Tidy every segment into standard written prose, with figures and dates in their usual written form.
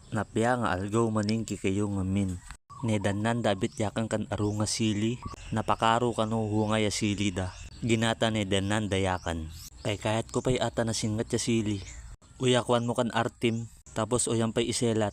Napya nga algaw maningki kayo ngamin. Nedanan dabit yakan kan aru nga sili. Napakaro kano hungay ya sili da. Ginata nedanan dayakan. Kay kahit ko pa'y ata nasingat ya sili. Uyakwan mo kan artim. Tapos uyang pa'y iselat.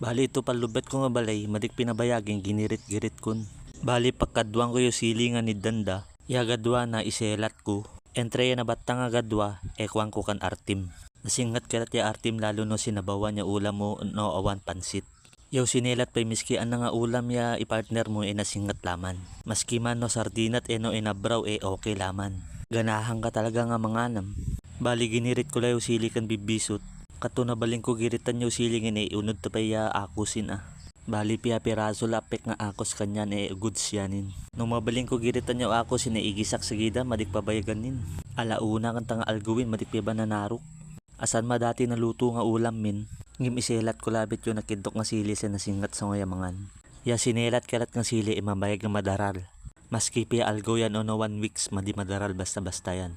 Bali ito palubet ko nga balay. Madik pinabayagin ginirit-girit kun. Bali pagkadwang ko yung sili nga ni danda. Yagadwa na iselat ko. Entre na batang nga gadwa. Ekwang ko kan artim. Nasingat karat ya artim lalo no sinabawan ya ulam mo no awan pansit. Yaw sinelat pa'y miski an nga ulam ya ipartner mo nasingat laman. Maski man no sardinat no inabraw okay laman. Ganahan ka talaga nga manganam. Bali ginirit ko layo sili kan bibisot. Kato na baling ko giritan yung silingin unod to pa'y akusin ah. Bali piya piraso lapek nga akos kanyan goods yanin. Nung mabaling ko giritan yung akusin igisak sa gida madik pabayaganin. Alauna kan tanga alguwin madik piya bananarok. Asan ma dati naluto nga ulam min. Ngim iselat ko labit yung nakidok nga sili sa nasingat sa ngayamangan. Ya sinelat karat nga sili mabayag nga madaral. Maski piya algaw yan no 1 weeks madi madaral basta-basta yan.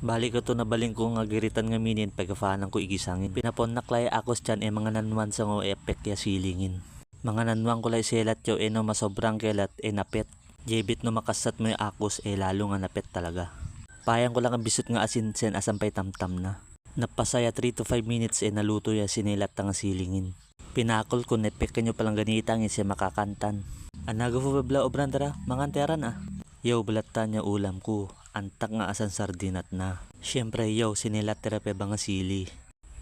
Balik ko to na baling ko nga giritan nga minin pagkafanan ko igisangin. Pinapon naklay akos tiyan mga nanwan sa ngo epek ya silingin. Mga nanwan ko lay selat yo no masobrang kelat napet. Jebit no makasat mo yung akos lalo nga napet talaga. Payang ko lang ang bisot nga asin sen asam pa'y tamtam na. Napasaya 3 to 5 minutes naluto ya sinelat nga silingin. Pinakol ko nepek kanyo palang ganitang siya makakantan. Anago po babla obrandara manganteran ah. Yaw balatan niya ulam ko. Antak nga asan sardinat na. Siyempre yaw sinelat terape ba nga sili.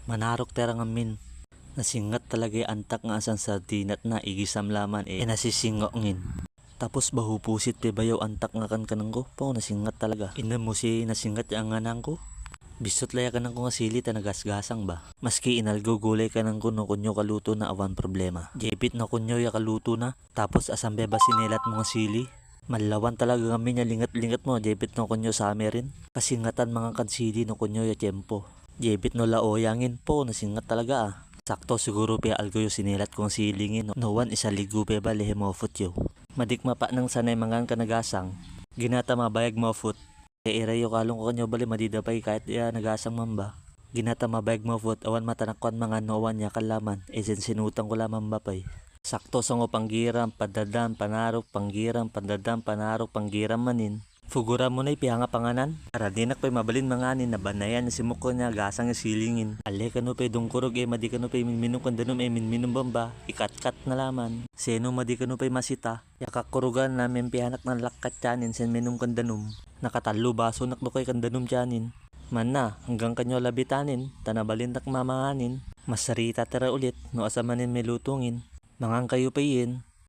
Manarok tera nga min. Nasingat talaga antak nga asan sardinat na igisam laman nasisingongin. Tapos bahupusit pe bayaw antak nga kan kanang ko. Po nasingat talaga. Ina mo si nasingat ang anang ko. Bisot laya ka nang ko nga sili ta nagasgasang ba. Maski inalgaw gulay ka nang kuno kunyo kaluto na awan problema. Jepit na kunyo ya kaluto na. Tapos asambe ba sinelat mo nga sili. Malawan talaga kami niya lingat-lingat mo. Jepit no kunyo sa rin. Kasingatan mga kansili no kunyo ya tiyempo. Jepit no laoyangin po nasingat talaga ah. Sakto siguro pa algaw yung sinelat kong silingin. No one isa ligo pa ba lehe mo foot yo. Madikma pa nang sanay mga kanagasang. Ginata mabayag mo foot. Irayo kalong ko kanyo bali madidapay kahit nagasang mamba. Ginata mabayag mo foot awan matanakwan mga nowan ya kalaman. Sinutang ko lamang bapay. Sakto sa ngo panggiram, padadam, panarok, panggiram, padadam, panarok, panggiram manin. Fugura mo na ipihanga panganan. Para dinak pa'y mabalin manganin na banayan na si muko niya gasang silingin. Ale ka no pa'y dungkurog madi ka no pa'y minminong kandanom minminong bamba. Ikat-kat na laman. Seno madi ka no pa'y masita. Yakakurugan namin pihanak ng lakat tiyanin sen minong kandanom. Nakatalo baso nak no kay kandanom tiyanin. Man na hanggang kanyo labitanin. Tanabalin nak mamanganin. Masarita tara ulit no asamanin may lutungin. Mangang kayo payin.